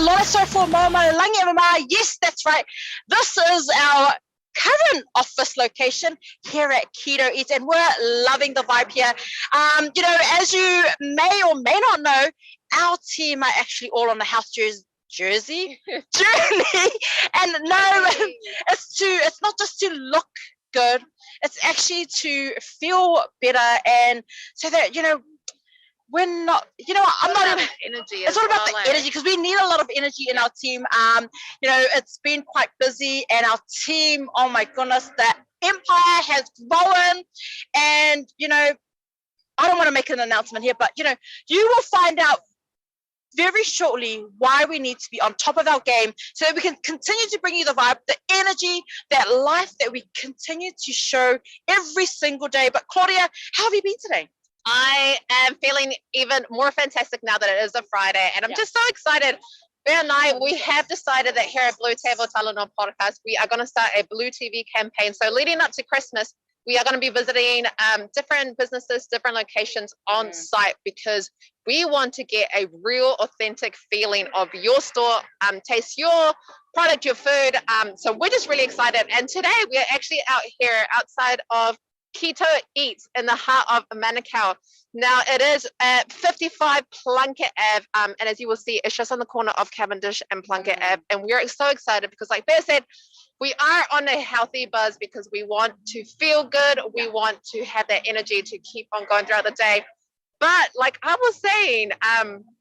Loiso for Momo, Langi Mama. Yes, that's right. This is our current office location here at Keto Eats, and we're loving the vibe here. As you may or may not know, our team are actually all on the house jersey journey, and no, it's not just to look good, it's actually to feel better, and so that we're not, I'm not even energy. It's all about the energy, because we need a lot of energy in our team. It's been quite busy, and our team, oh my goodness, the empire has grown. And I don't want to make an announcement here, but you will find out very shortly why we need to be on top of our game, so that we can continue to bring you the vibe, the energy, that life that we continue to show every single day. But Claudia, how have you been today? I am feeling even more fantastic now that it is a Friday, and I'm just so excited. Pea and I, we have decided that here at BluTable TV Podcast, we are going to start a Blue TV campaign. So leading up to Christmas, we are going to be visiting different businesses, different locations on site, because we want to get a real authentic feeling of your store, taste your product, your food. So we're just really excited. And today we are actually out here outside of Keto Eats in the heart of Manukau. Now it is at 55 Plunket Ave, and as you will see, it's just on the corner of Cavendish and Plunket Ave. And we're so excited because, like Bear said, we are on a healthy buzz because we want to feel good. We want to have that energy to keep on going throughout the day. But like I was saying,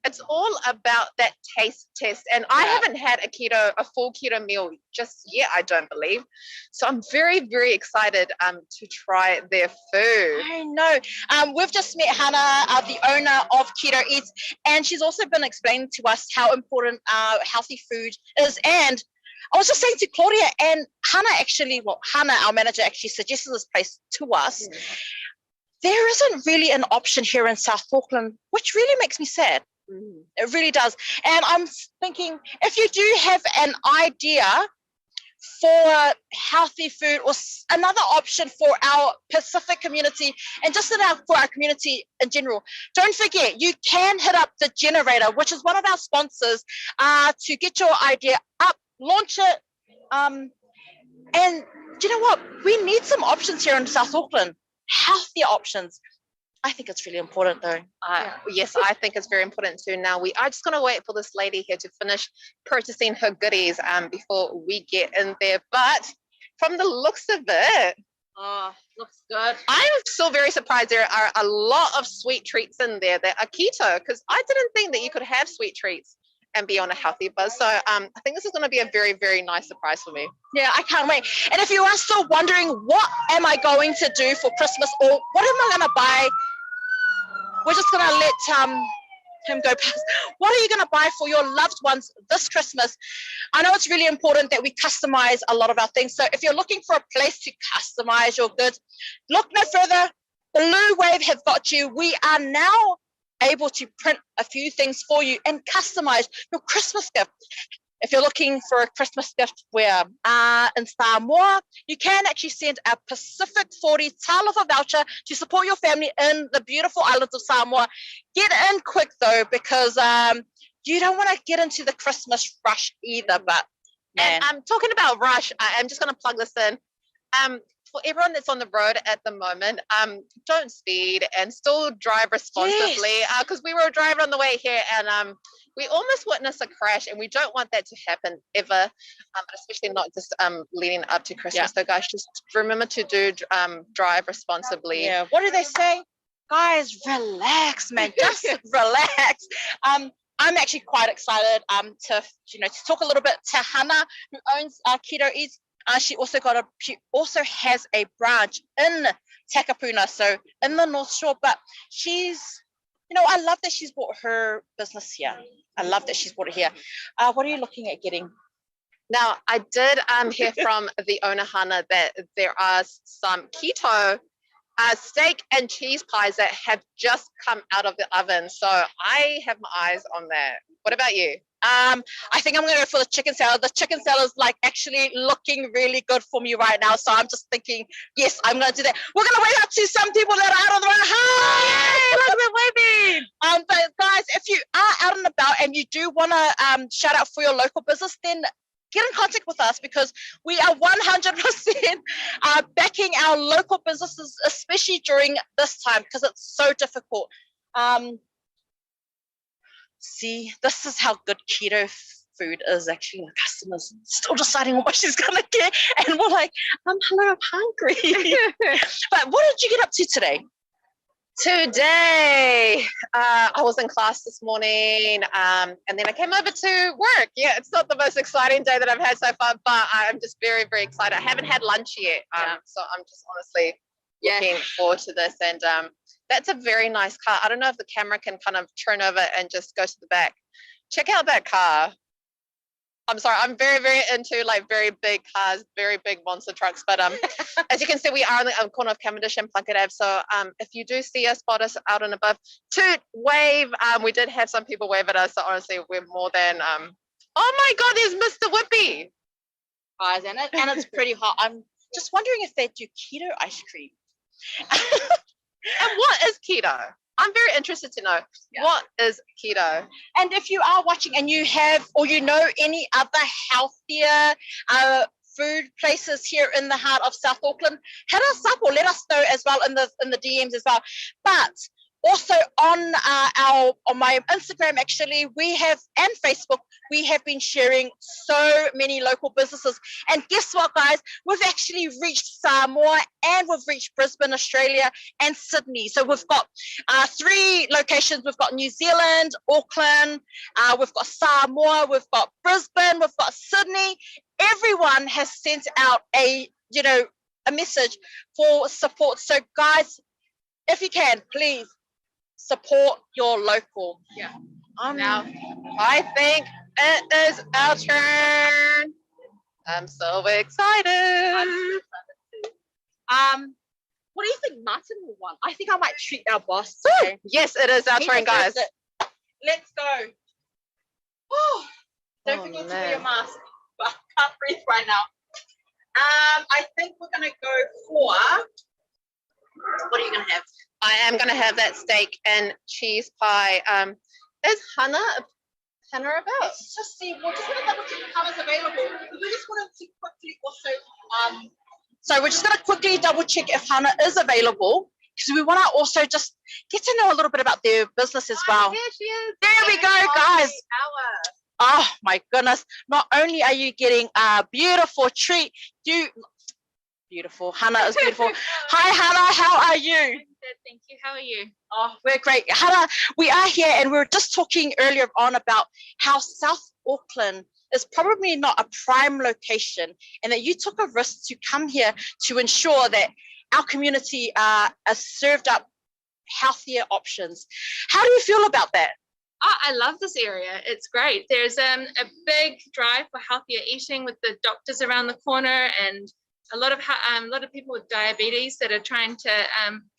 it's all about that taste test. And I haven't had a full keto meal just yet, I don't believe. So I'm very, very excited to try their food. I know. We've just met Hannah, the owner of Keto Eats, and she's also been explaining to us how important healthy food is. And I was just saying to Claudia, and Hannah, our manager, actually suggested this place to us. There isn't really an option here in South Auckland, which really makes me sad. It really does. And I'm thinking, if you do have an idea for healthy food or another option for our Pacific community, and just for our community in general, don't forget, you can hit up the Generator, which is one of our sponsors, to get your idea up, launch it. And you know what? We need some options here in South Auckland. Healthier options. I think it's really important though. Yes, I think it's very important too. Now we are just going to wait for this lady here to finish purchasing her goodies before we get in there. But from the looks of it, looks good. I'm still very surprised there are a lot of sweet treats in there that are keto, because I didn't think that you could have sweet treats and be on a healthy buzz. So I think this is going to be a very, very nice surprise for me. Yeah, I can't wait. And if you are still wondering, what am I going to do for Christmas, or what am I going to buy, we're just going to let him go past. What are you going to buy for your loved ones this Christmas? I know it's really important that we customize a lot of our things. So if you're looking for a place to customize your goods, look no further. Bluwave have got you. We are now able to print a few things for you and customize your Christmas gift. If you're looking for a Christmas gift where in Samoa, you can actually send a Pacific 40 Talofa voucher to support your family in the beautiful islands of Samoa. Get in quick though, because you don't want to get into the Christmas rush either. But and I'm talking about rush. I'm just going to plug this in. For everyone that's on the road at the moment, don't speed and still drive responsibly, because we were driving on the way here and we almost witnessed a crash, and we don't want that to happen ever, especially not just leading up to Christmas. So guys, just remember to drive responsibly. Yeah, what do they say? Guys, relax, man, just relax. I'm actually quite excited to talk a little bit to Hannah, who owns Keto Eats. She also has a branch in Takapuna, so in the North Shore. But she's, I love that she's brought her business here. I love that she's brought it here. What are you looking at getting? Now, I did hear from the owner, Hannah, that there are some keto steak and cheese pies that have just come out of the oven. So I have my eyes on that. What about you? I think I'm going to go for the chicken salad. The chicken salad is like actually looking really good for me right now. So I'm just thinking, yes, I'm going to do that. We're going to wave out to some people that are out on the road. Hi! Look at them waving. But guys, if you are out and about and you do want to shout out for your local business, then get in contact with us because we are 100% backing our local businesses, especially during this time because it's so difficult. See, this is how good keto food is actually. My customers still deciding what she's gonna get, and we're like, hello, I'm hungry. But what did you get up to today? Today, I was in class this morning, and then I came over to work. Yeah, it's not the most exciting day that I've had so far, but I'm just very, very excited. I haven't had lunch yet, so I'm just honestly looking forward to this. And that's a very nice car. I don't know if the camera can kind of turn over and just go to the back. Check out that car. I'm sorry, I'm very, very into like very big cars, very big monster trucks. But as you can see, we are on the corner of Cavendish and Plunket Ave. So if you do see us, spot us out and above, toot, wave. We did have some people wave at us. So honestly, we're more than, oh my God, there's Mr. Whippy. Guys, and it's pretty hot. I'm just wondering if they do keto ice cream. And what is keto? I'm very interested to know what is keto. And if you are watching and you have or you know any other healthier food places here in the heart of South Auckland, hit us up or let us know as well in the DMs as well. But also on my Instagram, actually, we have, and Facebook, we have been sharing so many local businesses. And guess what, guys? We've actually reached Samoa and we've reached Brisbane, Australia, and Sydney. So we've got 3 locations. We've got New Zealand, Auckland, we've got Samoa, we've got Brisbane, we've got Sydney. Everyone has sent out a message for support. So guys, if you can, please support your local. Yeah. Now, I think it is our turn. I'm so excited. What do you think Martin will want? I think I might treat our boss today. Yes, it is our turn, guys. Let's go. Oh, don't forget to wear your mask. I can't breathe right now. I think we're gonna go for. What are you gonna have? I am going to have that steak and cheese pie. Is Hannah about? Let's just see. We're just going to double check if Hannah's available. We just wanted to quickly also. So we're just going to quickly double check if Hannah is available because we want to also just get to know a little bit about their business as well. Here she is. There we go, guys. Oh my goodness! Not only are you getting a beautiful treat, beautiful. Hannah is beautiful. Hi, Hannah. How are you? Good, thank you. How are you? Oh, we're great. Hannah, we are here and we were just talking earlier on about how South Auckland is probably not a prime location and that you took a risk to come here to ensure that our community are served up healthier options. How do you feel about that? Oh, I love this area. It's great. There's a big drive for healthier eating with the doctors around the corner and a lot of people with diabetes that are trying to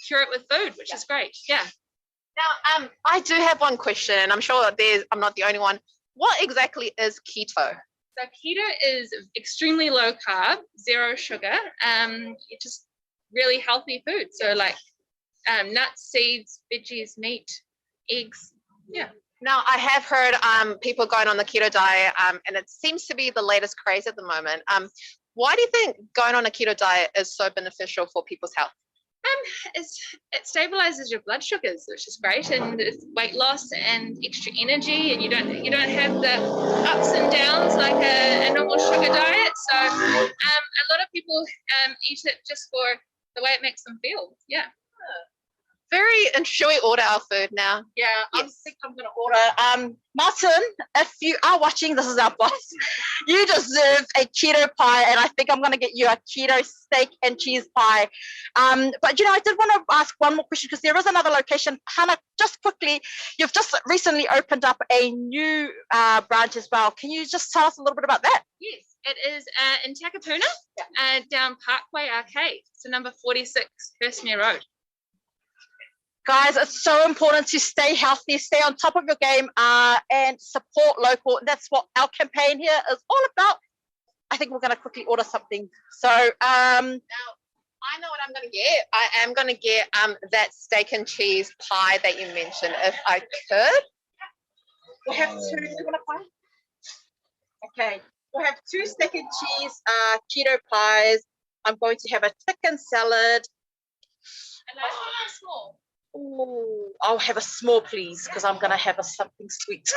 cure it with food, which is great. Yeah. Now, I do have one question. I'm sure I'm not the only one. What exactly is keto? So keto is extremely low carb, 0 sugar. It's just really healthy food. So like nuts, seeds, veggies, meat, eggs. Yeah. Now, I have heard people going on the keto diet, and it seems to be the latest craze at the moment. Why do you think going on a keto diet is so beneficial for people's health? It stabilizes your blood sugars, which is great, and it's weight loss and extra energy, and you don't have the ups and downs like a normal sugar diet. So a lot of people eat it just for the way it makes them feel. Yeah. And should we order our food now? Yeah, yes. I think I'm going to order. Martin, if you are watching, this is our boss. You deserve a keto pie, and I think I'm going to get you a keto steak and cheese pie. But I did want to ask one more question because there is another location. Hannah, just quickly, you've just recently opened up a new branch as well. Can you just tell us a little bit about that? Yes, it is in Takapuna, down Parkway Arcade. So number 46, Hurstmere Road. Guys, it's so important to stay healthy, stay on top of your game, and support local. That's what our campaign here is all about. I think we're going to quickly order something. So, now, I know what I'm going to get. I am going to get that steak and cheese pie that you mentioned, if I could. We'll have two. Do you want a pie? Okay. We'll have 2 steak and cheese keto pies. I'm going to have a chicken salad. And that's small. Ooh, I'll have a small, please, because I'm going to have something sweet.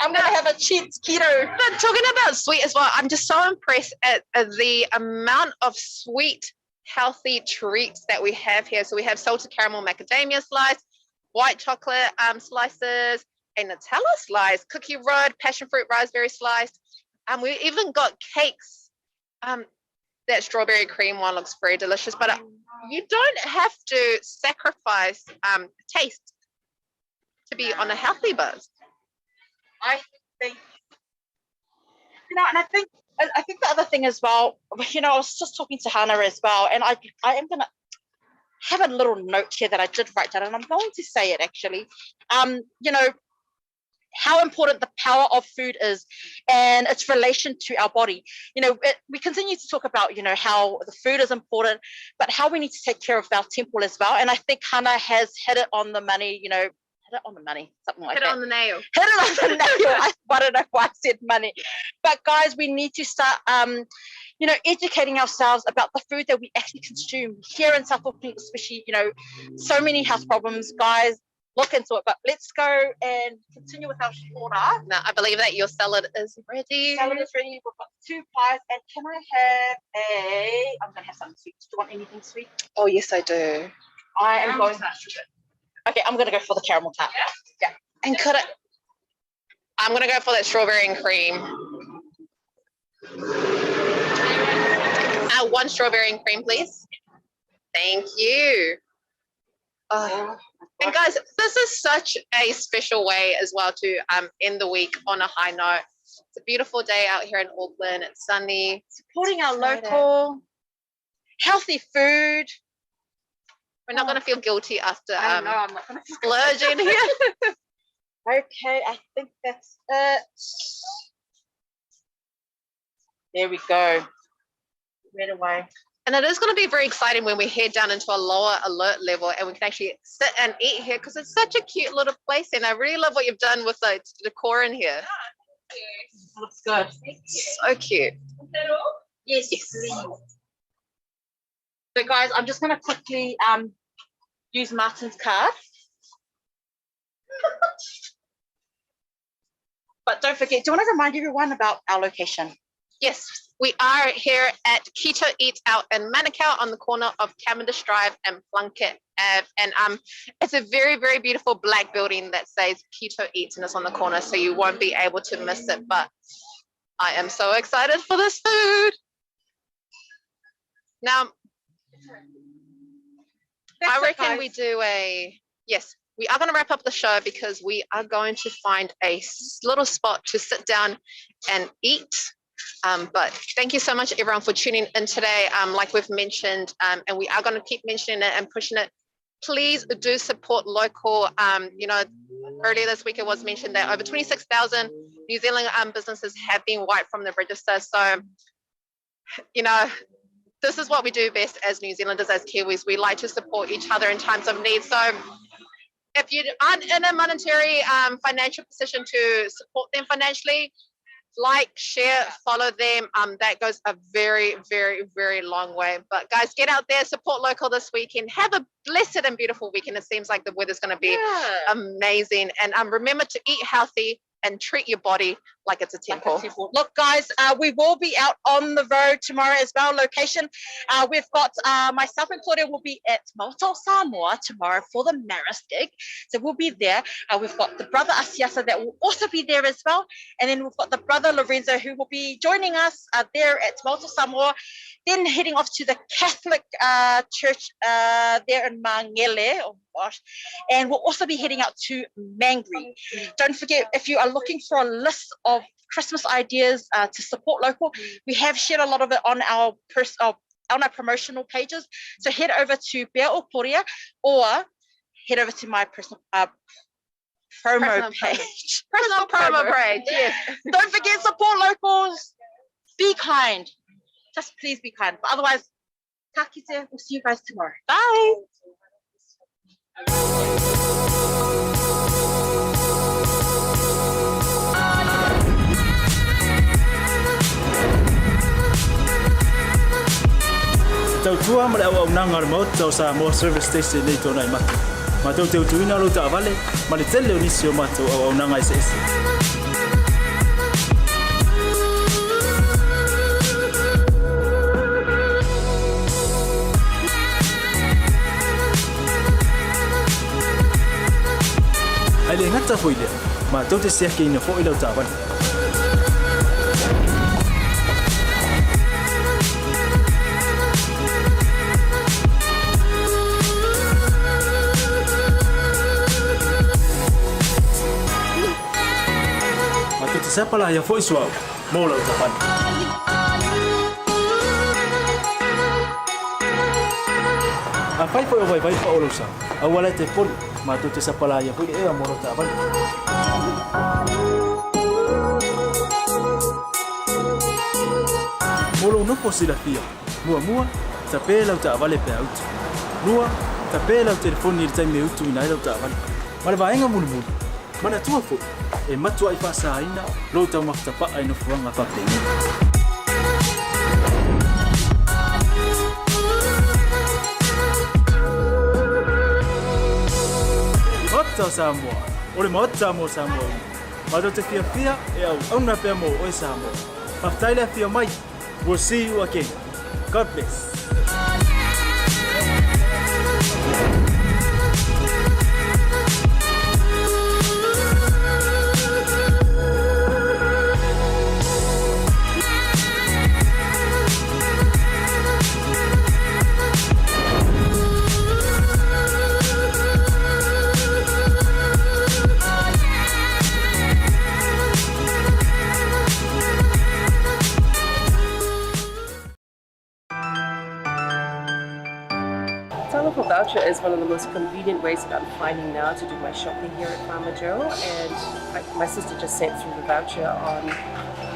I'm going to have a cheat keto. But talking about sweet as well, I'm just so impressed at the amount of sweet, healthy treats that we have here. So we have salted caramel macadamia slice, white chocolate slices, a Nutella slice, cookie road, passion fruit raspberry slice. We even got cakes. That strawberry cream one looks very delicious, but you don't have to sacrifice taste to be on a healthy buzz. I think, and I think the other thing as well, I was just talking to Hannah as well, and I am going to have a little note here that I did write down, and I'm going to say it actually. How important the power of food is and its relation to our body. We continue to talk about, how the food is important, but how we need to take care of our temple as well. And I think Hannah has hit it on the money, hit it on the money, something like that. Hit it on the nail. Hit it on the nail. I don't know why I said money. But guys, we need to start, educating ourselves about the food that we actually consume here in South Auckland, especially, so many health problems, guys. Look into it, but let's go and continue with our order. Now, I believe that your salad is ready. Salad is ready. We've got 2 pies, and can I have I'm going to have something sweet. Do you want anything sweet? Oh, yes, I do. I am going. Okay, I'm going to go for the caramel tart. Yeah. And I'm going to go for that strawberry and cream. 1 strawberry and cream, please. Thank you. And guys, this is such a special way as well to end the week on a high note. It's a beautiful day out here in Auckland. It's sunny. Supporting our local healthy food. We're not going to feel guilty after I'm not going to splurging here. Okay, I think that's it. There we go. Right away. And it is going to be very exciting when we head down into a lower alert level and we can actually sit and eat here because it's such a cute little place. And I really love what you've done with the decor in here. Looks good. So cute. Is that all? Yes, please. So guys, I'm just going to quickly use Martin's card. But don't forget, do you want to remind everyone about our location? Yes, we are here at Keto Eats Out in Manukau on the corner of Cavendish Drive and Plunket Ave. And it's a very, very beautiful black building that says Keto Eats and it's on the corner, so you won't be able to miss it. But I am so excited for this food. Now, I reckon we do yes, we are going to wrap up the show because we are going to find a little spot to sit down and eat. But thank you so much, everyone, for tuning in today. Like we've mentioned, and we are going to keep mentioning it and pushing it. Please do support local. Earlier this week it was mentioned that over 26,000 New Zealand businesses have been wiped from the register. So, this is what we do best as New Zealanders, as Kiwis. We like to support each other in times of need. So if you aren't in a monetary financial position to support them financially, like, share, follow them. That goes a very, very, very long way. But guys, get out there, support local this weekend. Have a blessed and beautiful weekend. It seems like the weather's going to be amazing. And remember to eat healthy and treat your body like it's a temple. Look, guys, we will be out on the road tomorrow as well. Location, we've got myself and Claudia will be at Papatoetoe Samoa tomorrow for the Maris gig. So we'll be there. We've got the brother Asiasa that will also be there as well. And then we've got the brother Lorenzo who will be joining us there at Papatoetoe Samoa. Then heading off to the Catholic church there in Mangele. Oh gosh. And we'll also be heading out to Mangere. Don't forget, if you are looking for a list of Christmas ideas to support local, we have shared a lot of it on our promotional pages. So head over to Pea or Claudia or head over to my personal promo page. Personal promo page, yes. Don't forget, support locals. Be kind. Just please be kind. But otherwise, ka kite. We'll see you guys tomorrow. Bye. Tau tua ma le au nanga remote tau sa mo service station nei tona I matu. Ma tau te utuina lo ta vale ma le tele o nisi o matu au nanga ese ese. Ai le ngata foi le ma tau te sia ke ina fo I lo ta vale. Siapa lah yang voice wow mau lah ucapan. Apa itu yang baik pak ulusa? Awalnya telepon, matu siapa lah yang voice mau lah ucapan. Mulu no posilah dia, mua tapi lah ucapan lepas out. Mua tapi lah telepon ni time out tu inai lah ucapan. Malah bayang mulu. Mana tua fu? Matua I fasa ina lo tau maktapa ai no fuanga pa pengi. Mata Samoa. Ore mata mo Samoa. Mado te fia au na pe mo o Samoa. Paftaila fia mai. We'll see you again. God bless. Voucher is one of the most convenient ways that I'm finding now to do my shopping here at Mama Joe, and my sister just sent through the voucher on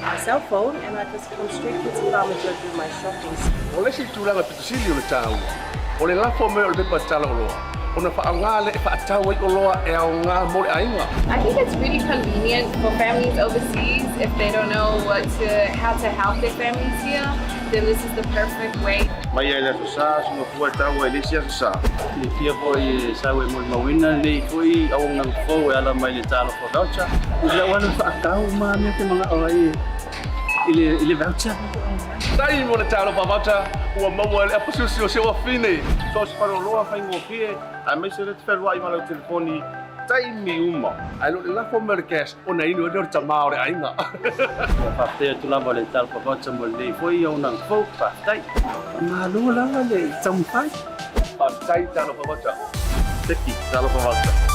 my cell phone, and I just come straight to Mama Joe to do my shopping. Ole si tulanga pitusili ole tau. Ole lafo me ole pepa tala oloa. Ona fa ngale fa tau I oloa e au nga mo ainga. I think it's really convenient for families overseas if they don't know how to help their families here. Then this is the perfect way. Mai ele sa no fu tau ele sia sa. Ni fia foi sa we mo mawina ni foi au nang fo ala mai le talo for voucher. Ila wana fa tau ma me te mga oi. Ile voucher. Dai mo le talo pa voucher. Ua mo ele apusu se o fine. So se para loa fa ngo fie. A me se le ferwa I mala telefoni. Tai mi uma. Ai lo la fo merkes ona ino do tamao re ainga. Papatoetoe lava le talo pa voucher mo le foi au nang fo pa tai. Ma lu la le tsam pai. Pa tai talo pa voucher. Teki talo pa voucher.